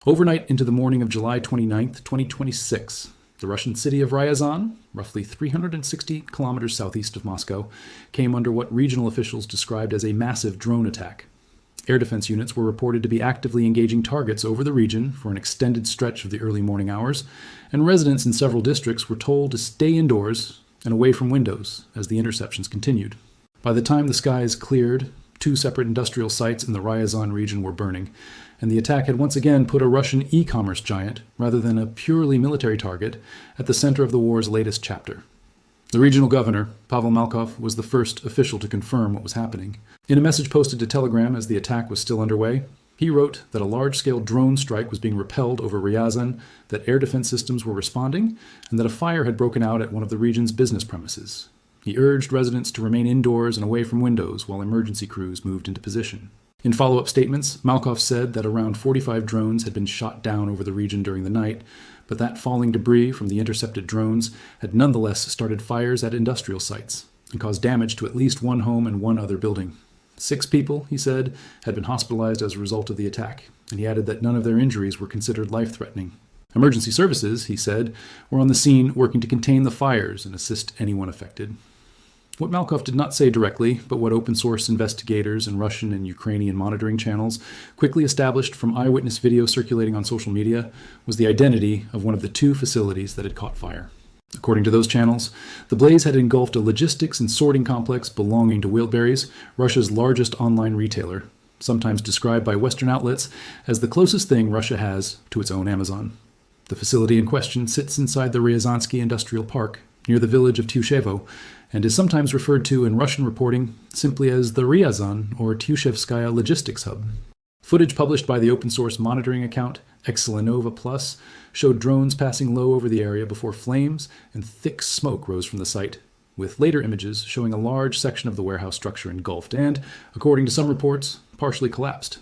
Overnight into the morning of July 29th, 2026, the Russian city of Ryazan, roughly 360 kilometers southeast of Moscow, came under what regional officials described as a massive drone attack. Air defense units were reported to be actively engaging targets over the region for an extended stretch of the early morning hours, and residents in several districts were told to stay indoors and away from windows as the interceptions continued. By the time the skies cleared, 2 separate industrial sites in the Ryazan region were burning, and the attack had once again put a Russian e-commerce giant, rather than a purely military target, at the center of the war's latest chapter. The regional governor, Pavel Malkov, was the first official to confirm what was happening. In a message posted to Telegram as the attack was still underway, he wrote that a large-scale drone strike was being repelled over Ryazan, that air defense systems were responding, and that a fire had broken out at one of the region's business premises. He urged residents to remain indoors and away from windows while emergency crews moved into position. In follow-up statements, Malkov said that around 45 drones had been shot down over the region during the night, but that falling debris from the intercepted drones had nonetheless started fires at industrial sites and caused damage to at least 1 home and 1 other building. 6 people, he said, had been hospitalized as a result of the attack, and he added that none of their injuries were considered life-threatening. Emergency services, he said, were on the scene working to contain the fires and assist anyone affected. What Malkov did not say directly, but what open-source investigators and Russian and Ukrainian monitoring channels quickly established from eyewitness video circulating on social media, was the identity of one of the 2 facilities that had caught fire. According to those channels, the blaze had engulfed a logistics and sorting complex belonging to Wildberries, Russia's largest online retailer, sometimes described by Western outlets as the closest thing Russia has to its own Amazon. The facility in question sits inside the Ryazansky Industrial Park, near the village of Tyushevo, and is sometimes referred to in Russian reporting simply as the Ryazan or Tyushevskaya Logistics Hub. Footage published by the open-source monitoring account Excelenova Plus showed drones passing low over the area before flames and thick smoke rose from the site, with later images showing a large section of the warehouse structure engulfed and, according to some reports, partially collapsed.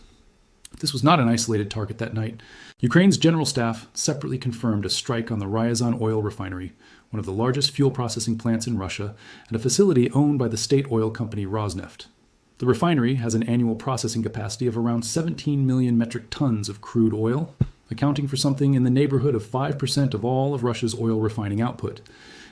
This was not an isolated target that night. Ukraine's general staff separately confirmed a strike on the Ryazan oil refinery, one of the largest fuel processing plants in Russia, and a facility owned by the state oil company Rosneft. The refinery has an annual processing capacity of around 17 million metric tons of crude oil, accounting for something in the neighborhood of 5% of all of Russia's oil refining output,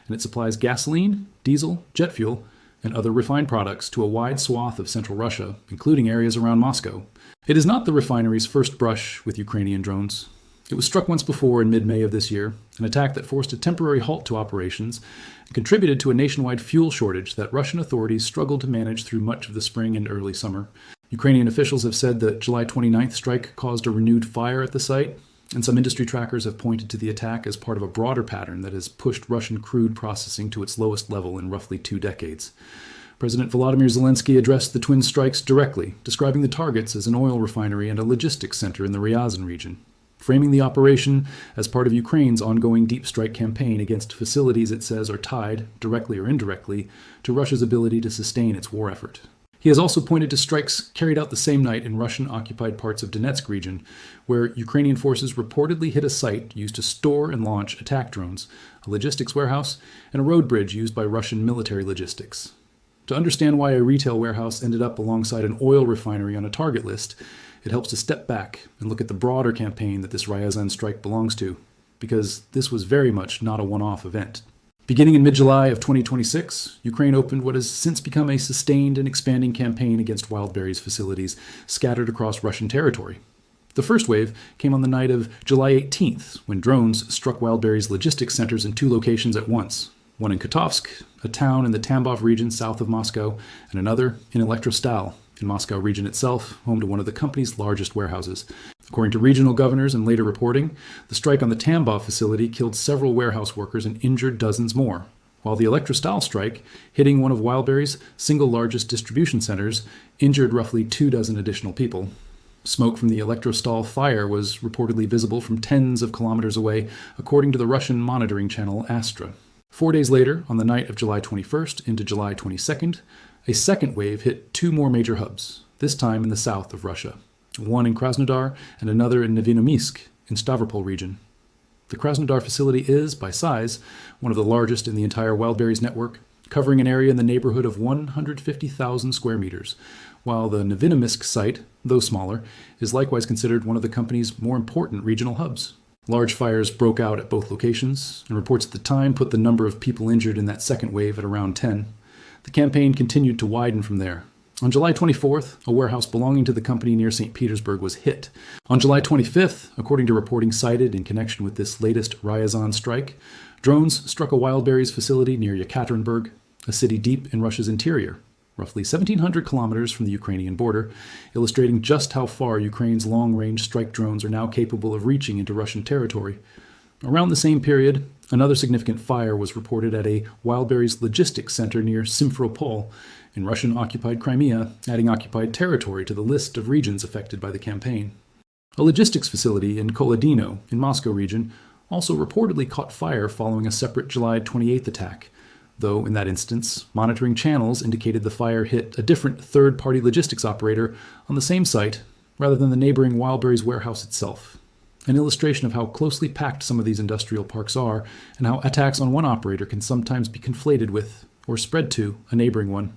and it supplies gasoline, diesel, jet fuel, and other refined products to a wide swath of central Russia, including areas around Moscow. It is not the refinery's first brush with Ukrainian drones. It was struck once before in mid-May of this year, an attack that forced a temporary halt to operations and contributed to a nationwide fuel shortage that Russian authorities struggled to manage through much of the spring and early summer. Ukrainian officials have said the July 29th strike caused a renewed fire at the site, and some industry trackers have pointed to the attack as part of a broader pattern that has pushed Russian crude processing to its lowest level in roughly 2 decades. President Volodymyr Zelensky addressed the twin strikes directly, describing the targets as an oil refinery and a logistics center in the Ryazan region, framing the operation as part of Ukraine's ongoing deep strike campaign against facilities it says are tied, directly or indirectly, to Russia's ability to sustain its war effort. He has also pointed to strikes carried out the same night in Russian-occupied parts of Donetsk region, where Ukrainian forces reportedly hit a site used to store and launch attack drones, a logistics warehouse, and a road bridge used by Russian military logistics. To understand why a retail warehouse ended up alongside an oil refinery on a target list, it helps to step back and look at the broader campaign that this Ryazan strike belongs to, because this was very much not a one-off event. Beginning in mid-July of 2026, Ukraine opened what has since become a sustained and expanding campaign against Wildberries facilities scattered across Russian territory. The first wave came on the night of July 18th, when drones struck Wildberries logistics centers in 2 locations at once, one in Kotovsk, a town in the Tambov region south of Moscow, and another in Elektrostal, in Moscow region itself, home to one of the company's largest warehouses. According to regional governors and later reporting, the strike on the Tambov facility killed several warehouse workers and injured dozens more, while the Elektrostal strike, hitting one of Wildberries' single largest distribution centers, injured roughly 24 additional people. Smoke from the Elektrostal fire was reportedly visible from tens of kilometers away, according to the Russian monitoring channel Astra. 4 days later, on the night of July 21st into July 22nd, a second wave hit 2 more major hubs, this time in the south of Russia, one in Krasnodar and another in Novonomysk in Stavropol region. The Krasnodar facility is, by size, one of the largest in the entire Wildberries network, covering an area in the neighborhood of 150,000 square meters, while the Novonomysk site, though smaller, is likewise considered one of the company's more important regional hubs. Large fires broke out at both locations, and reports at the time put the number of people injured in that second wave at around 10. The campaign continued to widen from there. On July 24th, a warehouse belonging to the company near St. Petersburg was hit. On July 25th, according to reporting cited in connection with this latest Ryazan strike, drones struck a Wildberries facility near Yekaterinburg, a city deep in Russia's interior, roughly 1,700 kilometers from the Ukrainian border, illustrating just how far Ukraine's long-range strike drones are now capable of reaching into Russian territory. Around the same period, another significant fire was reported at a Wildberries logistics center near Simferopol in Russian-occupied Crimea, adding occupied territory to the list of regions affected by the campaign. A logistics facility in Koledino, in Moscow region, also reportedly caught fire following a separate July 28th attack, though in that instance, monitoring channels indicated the fire hit a different third-party logistics operator on the same site rather than the neighboring Wildberries warehouse itself. An illustration of how closely packed some of these industrial parks are and how attacks on one operator can sometimes be conflated with or spread to a neighboring one.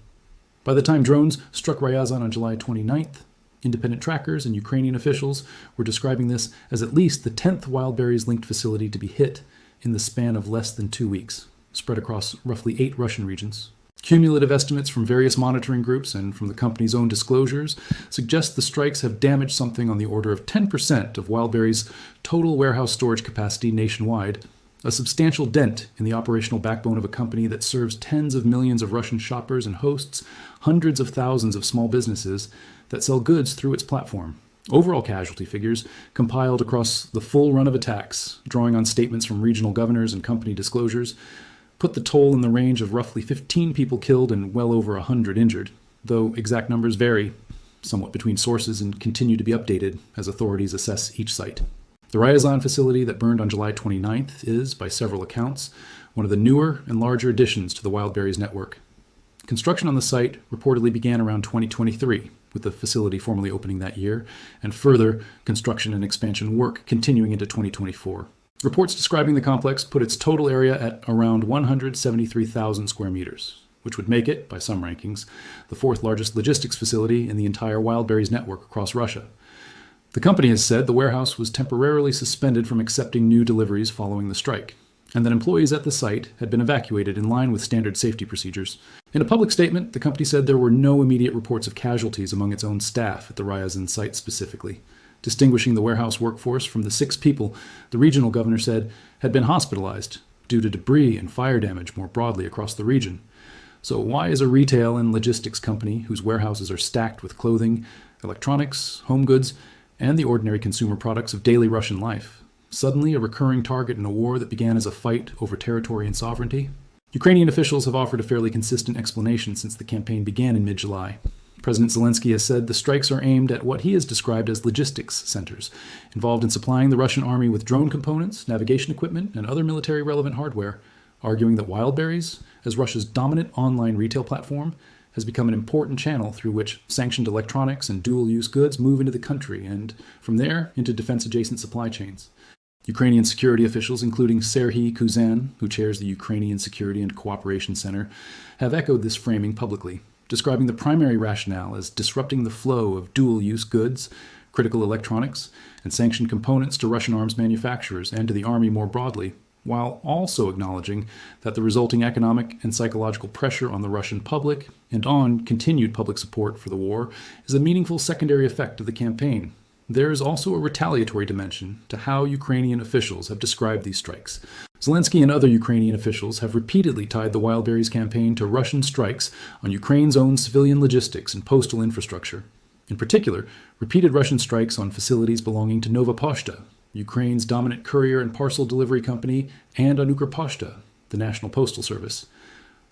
By the time drones struck Ryazan on July 29th, independent trackers and Ukrainian officials were describing this as at least the 10th Wildberries-linked facility to be hit in the span of less than 2 weeks, spread across roughly 8 Russian regions. Cumulative estimates from various monitoring groups and from the company's own disclosures suggest the strikes have damaged something on the order of 10% of Wildberries' total warehouse storage capacity nationwide, a substantial dent in the operational backbone of a company that serves tens of millions of Russian shoppers and hosts hundreds of thousands of small businesses that sell goods through its platform. Overall casualty figures, compiled across the full run of attacks, drawing on statements from regional governors and company disclosures, put the toll in the range of roughly 15 people killed and well over 100 injured, though exact numbers vary somewhat between sources and continue to be updated as authorities assess each site. The Ryazan facility that burned on July 29th is, by several accounts, one of the newer and larger additions to the Wildberries network. Construction on the site reportedly began around 2023, with the facility formally opening that year, and further construction and expansion work continuing into 2024. Reports describing the complex put its total area at around 173,000 square meters, which would make it, by some rankings, the 4th largest logistics facility in the entire Wildberries network across Russia. The company has said the warehouse was temporarily suspended from accepting new deliveries following the strike, and that employees at the site had been evacuated in line with standard safety procedures. In a public statement, the company said there were no immediate reports of casualties among its own staff at the Ryazan site specifically, distinguishing the warehouse workforce from the 6 people the regional governor said had been hospitalized due to debris and fire damage more broadly across the region. So why is a retail and logistics company whose warehouses are stacked with clothing, electronics, home goods, and the ordinary consumer products of daily Russian life suddenly a recurring target in a war that began as a fight over territory and sovereignty? Ukrainian officials have offered a fairly consistent explanation since the campaign began in mid-July. President Zelensky has said the strikes are aimed at what he has described as logistics centers, involved in supplying the Russian army with drone components, navigation equipment, and other military-relevant hardware, arguing that Wildberries, as Russia's dominant online retail platform, has become an important channel through which sanctioned electronics and dual-use goods move into the country and, from there, into defense-adjacent supply chains. Ukrainian security officials, including Serhiy Kuzan, who chairs the Ukrainian Security and Cooperation Center, have echoed this framing publicly, describing the primary rationale as disrupting the flow of dual-use goods, critical electronics, and sanctioned components to Russian arms manufacturers and to the army more broadly, while also acknowledging that the resulting economic and psychological pressure on the Russian public and on continued public support for the war is a meaningful secondary effect of the campaign. There is also a retaliatory dimension to how Ukrainian officials have described these strikes. Zelensky and other Ukrainian officials have repeatedly tied the Wildberries campaign to Russian strikes on Ukraine's own civilian logistics and postal infrastructure. In particular, repeated Russian strikes on facilities belonging to Nova Poshta, Ukraine's dominant courier and parcel delivery company, and on Ukrposhta, the national postal service.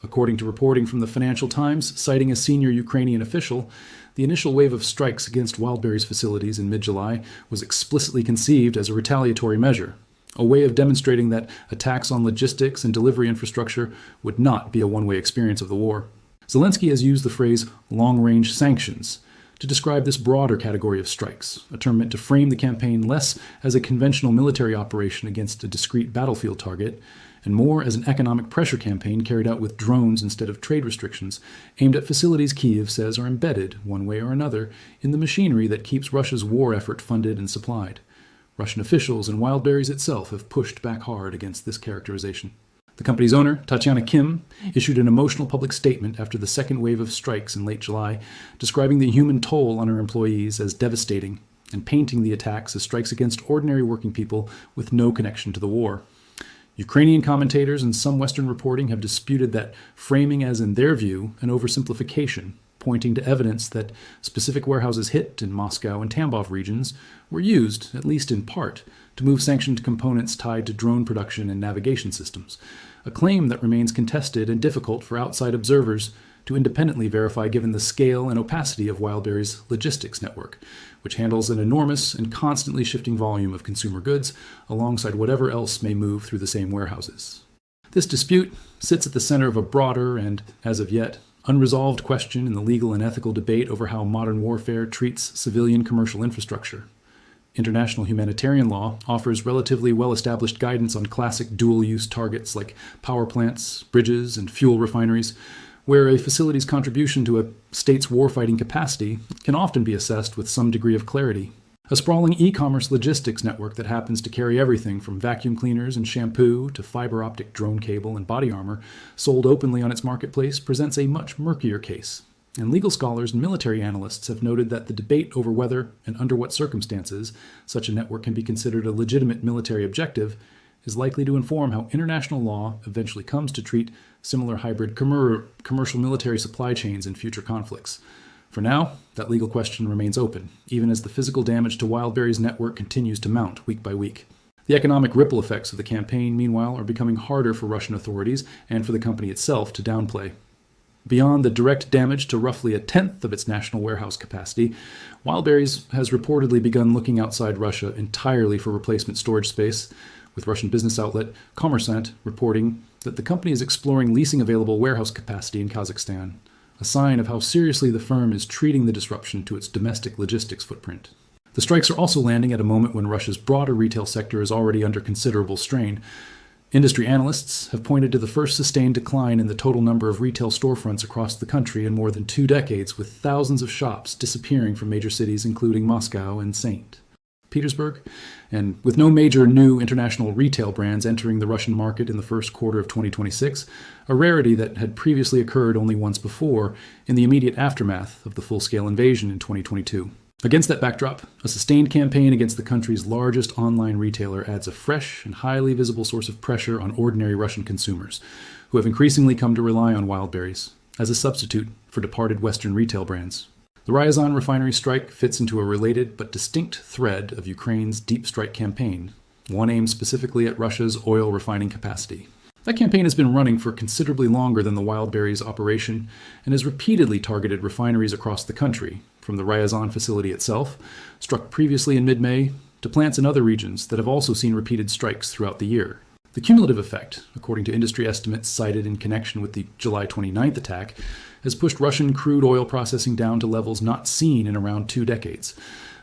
According to reporting from the Financial Times, citing a senior Ukrainian official, the initial wave of strikes against Wildberries facilities in mid-July was explicitly conceived as a retaliatory measure, a way of demonstrating that attacks on logistics and delivery infrastructure would not be a one-way experience of the war. Zelensky has used the phrase long-range sanctions to describe this broader category of strikes, a term meant to frame the campaign less as a conventional military operation against a discrete battlefield target, and more as an economic pressure campaign carried out with drones instead of trade restrictions, aimed at facilities Kyiv says are embedded, one way or another, in the machinery that keeps Russia's war effort funded and supplied. Russian officials and Wildberries itself have pushed back hard against this characterization. The company's owner, Tatiana Kim, issued an emotional public statement after the second wave of strikes in late July, describing the human toll on her employees as devastating and painting the attacks as strikes against ordinary working people with no connection to the war. Ukrainian commentators and some Western reporting have disputed that framing as, in their view, an oversimplification, pointing to evidence that specific warehouses hit in Moscow and Tambov regions were used, at least in part, to move sanctioned components tied to drone production and navigation systems, a claim that remains contested and difficult for outside observers to independently verify given the scale and opacity of Wildberries' logistics network, which handles an enormous and constantly shifting volume of consumer goods alongside whatever else may move through the same warehouses. This dispute sits at the center of a broader and, as of yet, unresolved question in the legal and ethical debate over how modern warfare treats civilian commercial infrastructure. International humanitarian law offers relatively well-established guidance on classic dual-use targets like power plants, bridges, and fuel refineries, where a facility's contribution to a state's warfighting capacity can often be assessed with some degree of clarity. A sprawling e-commerce logistics network that happens to carry everything from vacuum cleaners and shampoo to fiber optic drone cable and body armor sold openly on its marketplace presents a much murkier case. And legal scholars and military analysts have noted that the debate over whether and under what circumstances such a network can be considered a legitimate military objective is likely to inform how international law eventually comes to treat similar hybrid commercial military supply chains in future conflicts. For now, that legal question remains open, even as the physical damage to Wildberries' network continues to mount week by week. The economic ripple effects of the campaign, meanwhile, are becoming harder for Russian authorities and for the company itself to downplay. Beyond the direct damage to roughly a tenth of its national warehouse capacity, Wildberries has reportedly begun looking outside Russia entirely for replacement storage space, with Russian business outlet Kommersant reporting that the company is exploring leasing available warehouse capacity in Kazakhstan, a sign of how seriously the firm is treating the disruption to its domestic logistics footprint. The strikes are also landing at a moment when Russia's broader retail sector is already under considerable strain. Industry analysts have pointed to the first sustained decline in the total number of retail storefronts across the country in more than 2 decades, with thousands of shops disappearing from major cities including Moscow and St. Petersburg, and with no major new international retail brands entering the Russian market in the first quarter of 2026, a rarity that had previously occurred only once before in the immediate aftermath of the full-scale invasion in 2022. Against that backdrop, a sustained campaign against the country's largest online retailer adds a fresh and highly visible source of pressure on ordinary Russian consumers, who have increasingly come to rely on Wildberries as a substitute for departed Western retail brands. The Ryazan refinery strike fits into a related but distinct thread of Ukraine's deep strike campaign, one aimed specifically at Russia's oil refining capacity. That campaign has been running for considerably longer than the Wildberries operation and has repeatedly targeted refineries across the country, from the Ryazan facility itself, struck previously in mid-May, to plants in other regions that have also seen repeated strikes throughout the year. The cumulative effect, according to industry estimates cited in connection with the July 29th attack, has pushed Russian crude oil processing down to levels not seen in around 2 decades,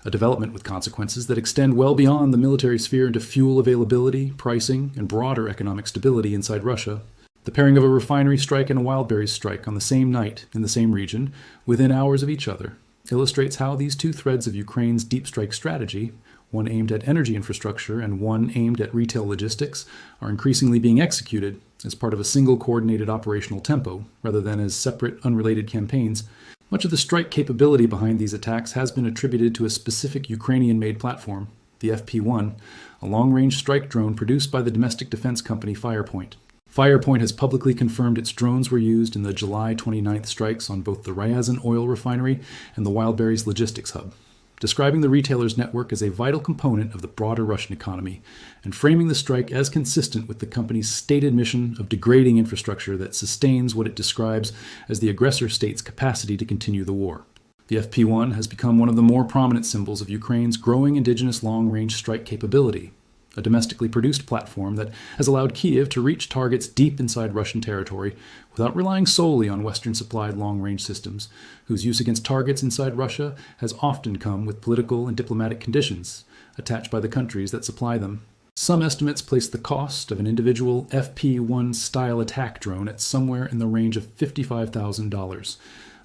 a development with consequences that extend well beyond the military sphere into fuel availability, pricing, and broader economic stability inside Russia. The pairing of a refinery strike and a Wildberries strike on the same night in the same region, within hours of each other, illustrates how these two threads of Ukraine's deep strike strategy, one aimed at energy infrastructure and one aimed at retail logistics, are increasingly being executed as part of a single coordinated operational tempo, rather than as separate, unrelated campaigns. Much of the strike capability behind these attacks has been attributed to a specific Ukrainian-made platform, the FP1, a long-range strike drone produced by the domestic defense company Firepoint. Firepoint has publicly confirmed its drones were used in the July 29th strikes on both the Ryazan oil refinery and the Wildberries logistics hub, describing the retailer's network as a vital component of the broader Russian economy, and framing the strike as consistent with the company's stated mission of degrading infrastructure that sustains what it describes as the aggressor state's capacity to continue the war. The FP1 has become one of the more prominent symbols of Ukraine's growing indigenous long-range strike capability, a domestically produced platform that has allowed Kyiv to reach targets deep inside Russian territory without relying solely on Western-supplied long-range systems, whose use against targets inside Russia has often come with political and diplomatic conditions attached by the countries that supply them. Some estimates place the cost of an individual FP-1 style attack drone at somewhere in the range of $55,000,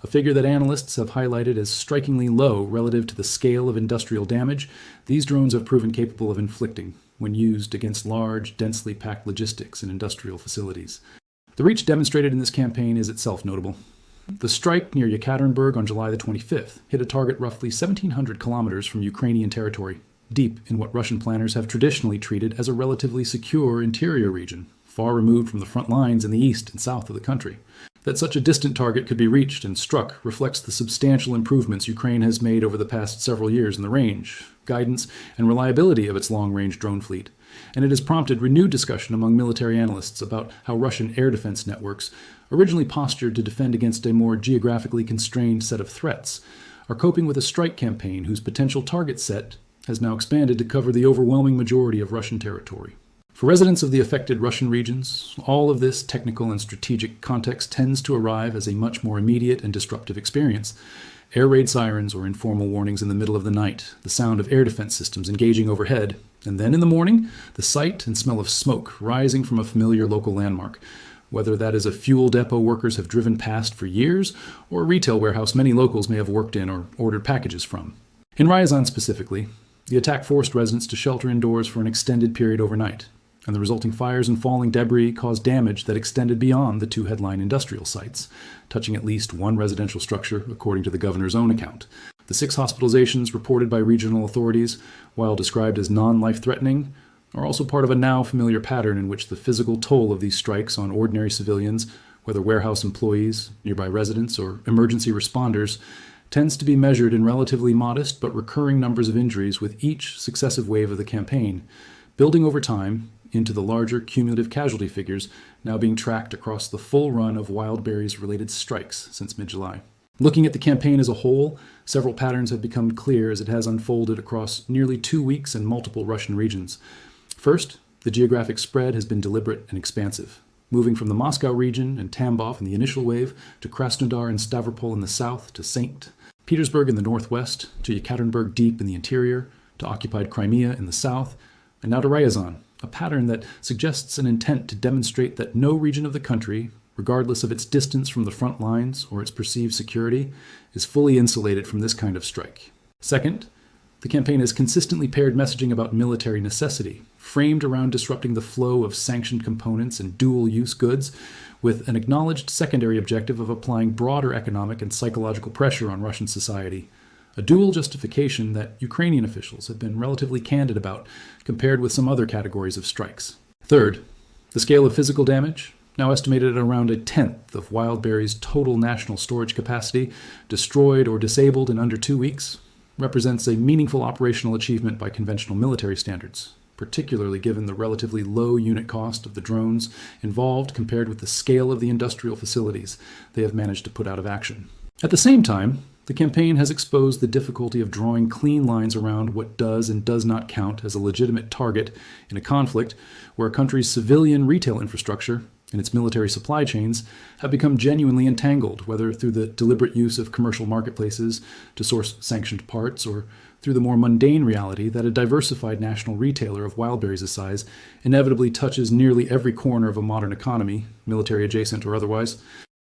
a figure that analysts have highlighted as strikingly low relative to the scale of industrial damage these drones have proven capable of inflicting when used against large, densely packed logistics and industrial facilities. The reach demonstrated in this campaign is itself notable. The strike near Yekaterinburg on July the 25th hit a target roughly 1,700 kilometers from Ukrainian territory, deep in what Russian planners have traditionally treated as a relatively secure interior region, far removed from the front lines in the east and south of the country. That such a distant target could be reached and struck reflects the substantial improvements Ukraine has made over the past several years in the range, guidance, and reliability of its long-range drone fleet, and it has prompted renewed discussion among military analysts about how Russian air defense networks, originally postured to defend against a more geographically constrained set of threats, are coping with a strike campaign whose potential target set has now expanded to cover the overwhelming majority of Russian territory. For residents of the affected Russian regions, all of this technical and strategic context tends to arrive as a much more immediate and disruptive experience. Air raid sirens or informal warnings in the middle of the night, the sound of air defense systems engaging overhead, and then in the morning, the sight and smell of smoke rising from a familiar local landmark, whether that is a fuel depot workers have driven past for years or a retail warehouse many locals may have worked in or ordered packages from. In Ryazan specifically, the attack forced residents to shelter indoors for an extended period overnight, and the resulting fires and falling debris caused damage that extended beyond the two headline industrial sites, touching at least one residential structure, according to the governor's own account. The 6 hospitalizations reported by regional authorities, while described as non-life-threatening, are also part of a now familiar pattern in which the physical toll of these strikes on ordinary civilians, whether warehouse employees, nearby residents, or emergency responders, tends to be measured in relatively modest but recurring numbers of injuries with each successive wave of the campaign, building over time into the larger cumulative casualty figures now being tracked across the full run of Wildberries-related strikes since mid-July. Looking at the campaign as a whole, several patterns have become clear as it has unfolded across nearly 2 weeks in multiple Russian regions. First, the geographic spread has been deliberate and expansive, moving from the Moscow region and Tambov in the initial wave to Krasnodar and Stavropol in the south to St. Petersburg in the northwest to Yekaterinburg deep in the interior to occupied Crimea in the south, and now to Ryazan, a pattern that suggests an intent to demonstrate that no region of the country, regardless of its distance from the front lines or its perceived security, is fully insulated from this kind of strike. Second, the campaign has consistently paired messaging about military necessity, framed around disrupting the flow of sanctioned components and dual-use goods, with an acknowledged secondary objective of applying broader economic and psychological pressure on Russian society, a dual justification that Ukrainian officials have been relatively candid about compared with some other categories of strikes. Third, the scale of physical damage, now estimated at around 1/10 of Wildberries' total national storage capacity, destroyed or disabled in under 2 weeks, represents a meaningful operational achievement by conventional military standards, particularly given the relatively low unit cost of the drones involved compared with the scale of the industrial facilities they have managed to put out of action. At the same time, the campaign has exposed the difficulty of drawing clean lines around what does and does not count as a legitimate target in a conflict where a country's civilian retail infrastructure and its military supply chains have become genuinely entangled, whether through the deliberate use of commercial marketplaces to source sanctioned parts or through the more mundane reality that a diversified national retailer of Wildberries' size inevitably touches nearly every corner of a modern economy, military adjacent or otherwise.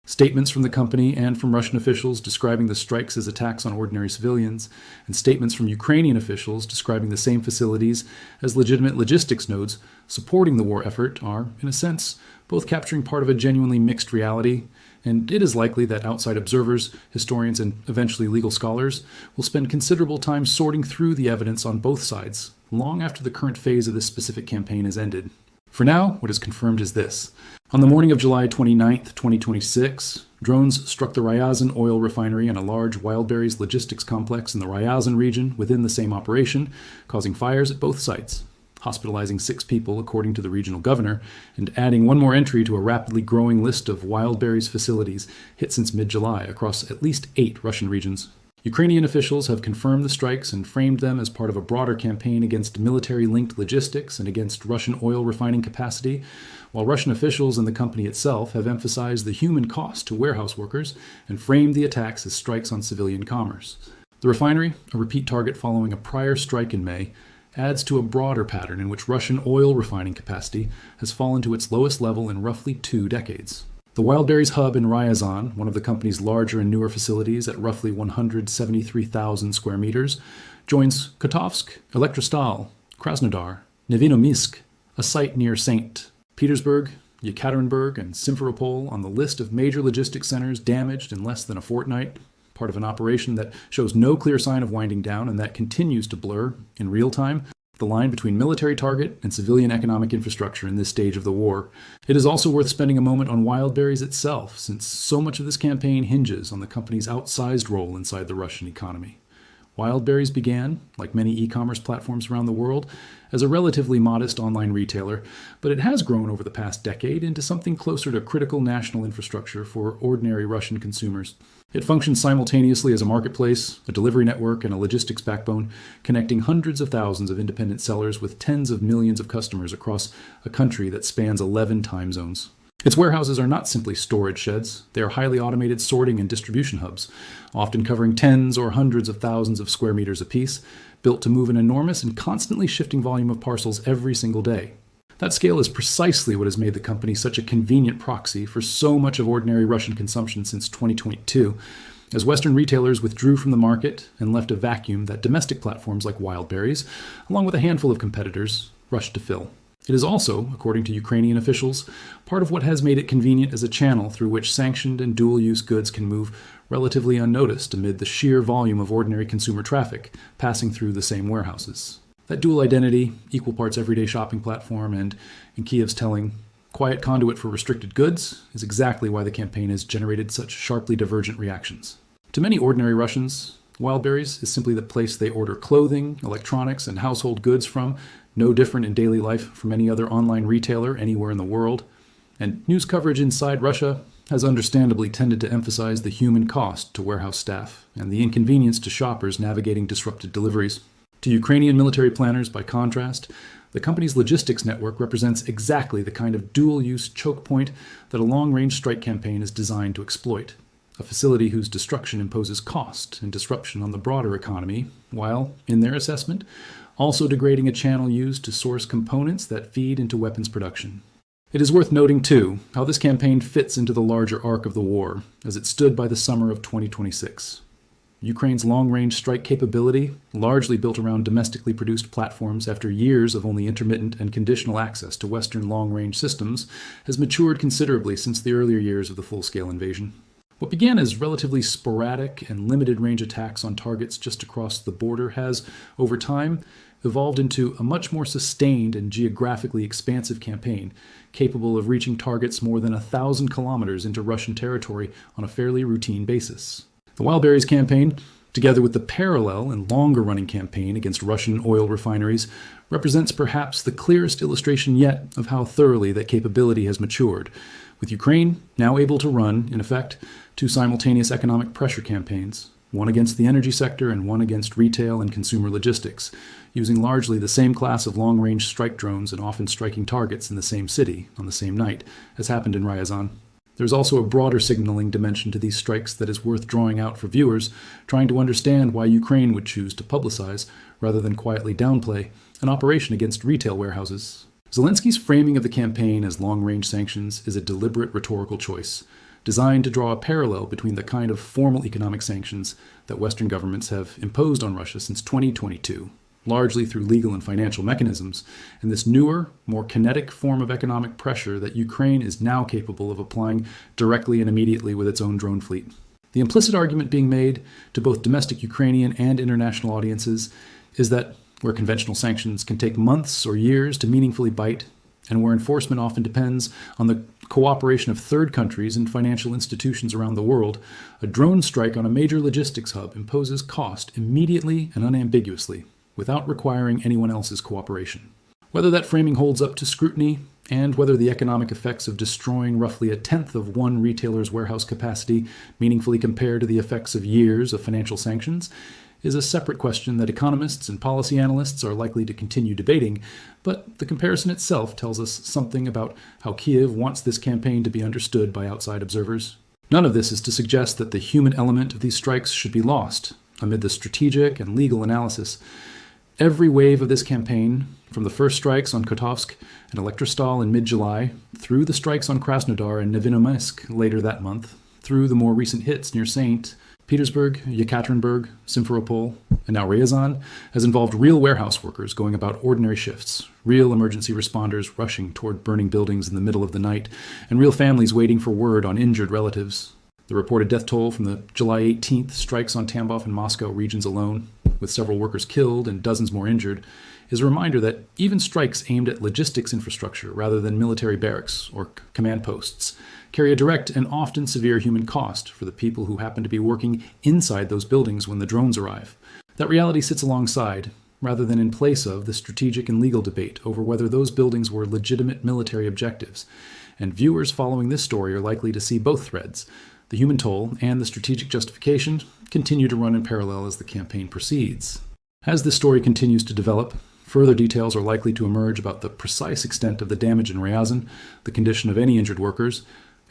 Statements from the company and from Russian officials describing the strikes as attacks on ordinary civilians, and statements from Ukrainian officials describing the same facilities as legitimate logistics nodes supporting the war effort are, in a sense, both capturing part of a genuinely mixed reality, and it is likely that outside observers, historians, and eventually legal scholars will spend considerable time sorting through the evidence on both sides, long after the current phase of this specific campaign has ended. For now, what is confirmed is this. On the morning of July 29, 2026, drones struck the Ryazan oil refinery and a large Wildberries logistics complex in the Ryazan region within the same operation, causing fires at both sites, hospitalizing 6 people according to the regional governor, and adding one more entry to a rapidly growing list of Wildberries facilities hit since mid-July across at least 8 Russian regions. Ukrainian officials have confirmed the strikes and framed them as part of a broader campaign against military-linked logistics and against Russian oil refining capacity, while Russian officials and the company itself have emphasized the human cost to warehouse workers and framed the attacks as strikes on civilian commerce. The refinery, a repeat target following a prior strike in May, adds to a broader pattern in which Russian oil refining capacity has fallen to its lowest level in roughly 2 decades. The Wildberries hub in Ryazan, one of the company's larger and newer facilities at roughly 173,000 square meters, joins Kotovsk, Elektrostal, Krasnodar, Nevinomysk, a site near St. Petersburg, Yekaterinburg, and Simferopol on the list of major logistics centers damaged in less than a fortnight, part of an operation that shows no clear sign of winding down and that continues to blur, in real time, the line between military target and civilian economic infrastructure in this stage of the war. It is also worth spending a moment on Wildberries itself, since so much of this campaign hinges on the company's outsized role inside the Russian economy. Wildberries began, like many e-commerce platforms around the world, as a relatively modest online retailer, but it has grown over the past decade into something closer to critical national infrastructure for ordinary Russian consumers. It functions simultaneously as a marketplace, a delivery network, and a logistics backbone, connecting hundreds of thousands of independent sellers with tens of millions of customers across a country that spans 11 time zones. Its warehouses are not simply storage sheds, they are highly automated sorting and distribution hubs, often covering tens or hundreds of thousands of square meters apiece, built to move an enormous and constantly shifting volume of parcels every single day. That scale is precisely what has made the company such a convenient proxy for so much of ordinary Russian consumption since 2022, as Western retailers withdrew from the market and left a vacuum that domestic platforms like Wildberries, along with a handful of competitors, rushed to fill. It is also, according to Ukrainian officials, part of what has made it convenient as a channel through which sanctioned and dual-use goods can move relatively unnoticed amid the sheer volume of ordinary consumer traffic passing through the same warehouses. That dual identity, equal parts everyday shopping platform, and, in Kiev's telling, quiet conduit for restricted goods, is exactly why the campaign has generated such sharply divergent reactions. To many ordinary Russians, Wildberries is simply the place they order clothing, electronics, and household goods from, no different in daily life from any other online retailer anywhere in the world. And news coverage inside Russia has understandably tended to emphasize the human cost to warehouse staff and the inconvenience to shoppers navigating disrupted deliveries. To Ukrainian military planners, by contrast, the company's logistics network represents exactly the kind of dual-use choke point that a long-range strike campaign is designed to exploit. A facility whose destruction imposes cost and disruption on the broader economy, while, in their assessment, also degrading a channel used to source components that feed into weapons production. It is worth noting, too, how this campaign fits into the larger arc of the war, as it stood by the summer of 2026. Ukraine's long-range strike capability, largely built around domestically produced platforms after years of only intermittent and conditional access to Western long-range systems, has matured considerably since the earlier years of the full-scale invasion. What began as relatively sporadic and limited-range attacks on targets just across the border has, over time, evolved into a much more sustained and geographically expansive campaign, capable of reaching targets more than 1,000 kilometers into Russian territory on a fairly routine basis. The Wildberries campaign, together with the parallel and longer-running campaign against Russian oil refineries, represents perhaps the clearest illustration yet of how thoroughly that capability has matured, with Ukraine now able to run, in effect, 2 simultaneous economic pressure campaigns, one against the energy sector and one against retail and consumer logistics, using largely the same class of long-range strike drones and often striking targets in the same city on the same night, as happened in Ryazan. There's also a broader signaling dimension to these strikes that is worth drawing out for viewers, trying to understand why Ukraine would choose to publicize, rather than quietly downplay, an operation against retail warehouses. Zelensky's framing of the campaign as long-range sanctions is a deliberate rhetorical choice, designed to draw a parallel between the kind of formal economic sanctions that Western governments have imposed on Russia since 2022, largely through legal and financial mechanisms, and this newer, more kinetic form of economic pressure that Ukraine is now capable of applying directly and immediately with its own drone fleet. The implicit argument being made to both domestic Ukrainian and international audiences is that where conventional sanctions can take months or years to meaningfully bite, and where enforcement often depends on the cooperation of third countries and financial institutions around the world, a drone strike on a major logistics hub imposes cost immediately and unambiguously, without requiring anyone else's cooperation. Whether that framing holds up to scrutiny, and whether the economic effects of destroying roughly a tenth of one retailer's warehouse capacity meaningfully compare to the effects of years of financial sanctions, is a separate question that economists and policy analysts are likely to continue debating, but the comparison itself tells us something about how Kiev wants this campaign to be understood by outside observers. None of this is to suggest that the human element of these strikes should be lost. Amid the strategic and legal analysis, every wave of this campaign, from the first strikes on Kotovsk and Elektrostal in mid-July, through the strikes on Krasnodar and Nevinomysk later that month, through the more recent hits near St. Petersburg, Yekaterinburg, Simferopol, and now Ryazan, has involved real warehouse workers going about ordinary shifts, real emergency responders rushing toward burning buildings in the middle of the night, and real families waiting for word on injured relatives. The reported death toll from the July 18th strikes on Tambov and Moscow regions alone, with several workers killed and dozens more injured, is a reminder that even strikes aimed at logistics infrastructure rather than military barracks or command posts carry a direct and often severe human cost for the people who happen to be working inside those buildings when the drones arrive. That reality sits alongside, rather than in place of, the strategic and legal debate over whether those buildings were legitimate military objectives. And viewers following this story are likely to see both threads. The human toll and the strategic justification continue to run in parallel as the campaign proceeds. As this story continues to develop, further details are likely to emerge about the precise extent of the damage in Ryazan, the condition of any injured workers,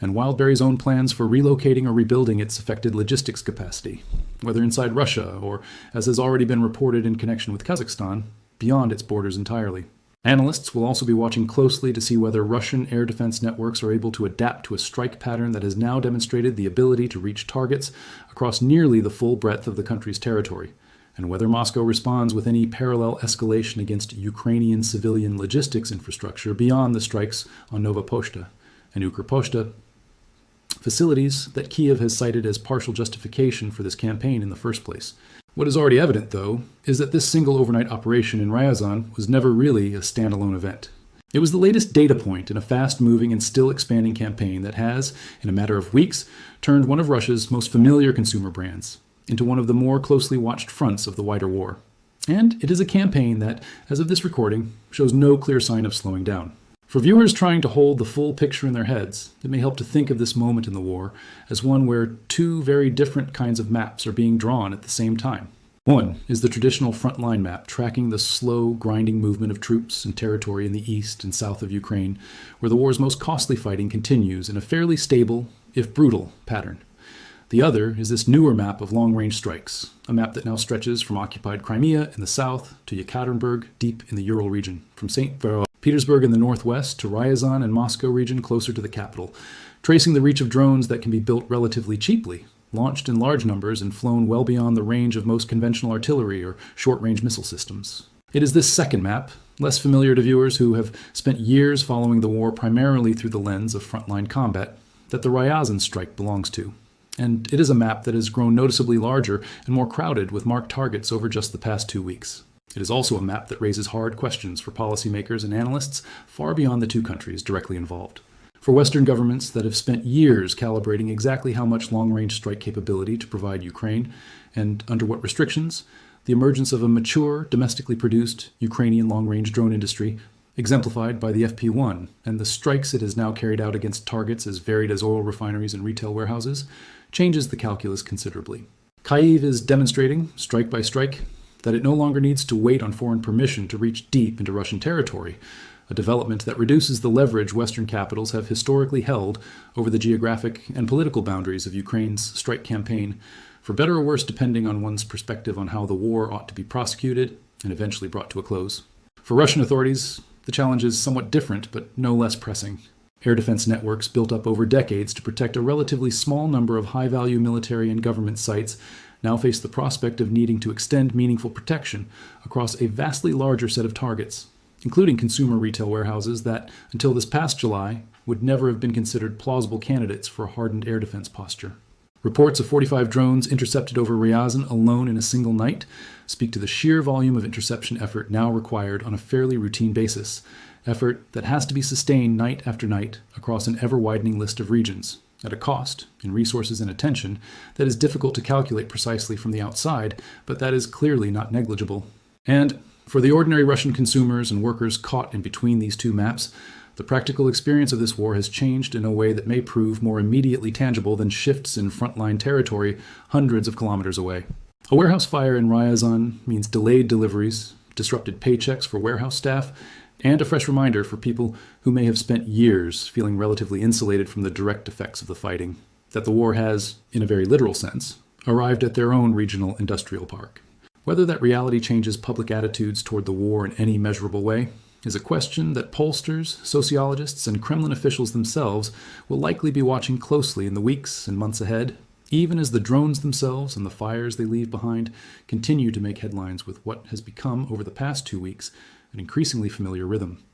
and Wildberries' own plans for relocating or rebuilding its affected logistics capacity, whether inside Russia or, as has already been reported in connection with Kazakhstan, beyond its borders entirely. Analysts will also be watching closely to see whether Russian air defense networks are able to adapt to a strike pattern that has now demonstrated the ability to reach targets across nearly the full breadth of the country's territory, and whether Moscow responds with any parallel escalation against Ukrainian civilian logistics infrastructure beyond the strikes on Nova Poshta and Ukrposhta, facilities that Kiev has cited as partial justification for this campaign in the first place. What is already evident, though, is that this single overnight operation in Ryazan was never really a standalone event. It was the latest data point in a fast-moving and still expanding campaign that has, in a matter of weeks, turned one of Russia's most familiar consumer brands into one of the more closely watched fronts of the wider war. And it is a campaign that, as of this recording, shows no clear sign of slowing down. For viewers trying to hold the full picture in their heads, it may help to think of this moment in the war as one where two very different kinds of maps are being drawn at the same time. One is the traditional frontline map tracking the slow, grinding movement of troops and territory in the east and south of Ukraine, where the war's most costly fighting continues in a fairly stable, if brutal, pattern. The other is this newer map of long-range strikes, a map that now stretches from occupied Crimea in the south to Yekaterinburg deep in the Ural region, from St. Petersburg in the northwest to Ryazan and Moscow region closer to the capital, tracing the reach of drones that can be built relatively cheaply, launched in large numbers and flown well beyond the range of most conventional artillery or short-range missile systems. It is this second map, less familiar to viewers who have spent years following the war primarily through the lens of frontline combat, that the Ryazan strike belongs to. And it is a map that has grown noticeably larger and more crowded with marked targets over just the past 2 weeks. It is also a map that raises hard questions for policymakers and analysts far beyond the two countries directly involved. For Western governments that have spent years calibrating exactly how much long-range strike capability to provide Ukraine, and under what restrictions, the emergence of a mature, domestically produced Ukrainian long-range drone industry, exemplified by the FP1, and the strikes it has now carried out against targets as varied as oil refineries and retail warehouses, changes the calculus considerably. Kyiv is demonstrating, strike by strike, that it no longer needs to wait on foreign permission to reach deep into Russian territory, a development that reduces the leverage Western capitals have historically held over the geographic and political boundaries of Ukraine's strike campaign, for better or worse depending on one's perspective on how the war ought to be prosecuted and eventually brought to a close. For Russian authorities, the challenge is somewhat different, but no less pressing. Air defense networks built up over decades to protect a relatively small number of high-value military and government sites now face the prospect of needing to extend meaningful protection across a vastly larger set of targets, including consumer retail warehouses that, until this past July, would never have been considered plausible candidates for a hardened air defense posture. Reports of 45 drones intercepted over Ryazan alone in a single night speak to the sheer volume of interception effort now required on a fairly routine basis, effort that has to be sustained night after night across an ever-widening list of regions, at a cost, in resources and attention, that is difficult to calculate precisely from the outside, but that is clearly not negligible. And For the ordinary Russian consumers and workers caught in between these two maps, the practical experience of this war has changed in a way that may prove more immediately tangible than shifts in frontline territory hundreds of kilometers away. A warehouse fire in Ryazan means delayed deliveries, disrupted paychecks for warehouse staff, and a fresh reminder for people who may have spent years feeling relatively insulated from the direct effects of the fighting, that the war has, in a very literal sense, arrived at their own regional industrial park. Whether that reality changes public attitudes toward the war in any measurable way is a question that pollsters, sociologists, and Kremlin officials themselves will likely be watching closely in the weeks and months ahead, even as the drones themselves and the fires they leave behind continue to make headlines with what has become, over the past 2 weeks, an increasingly familiar rhythm.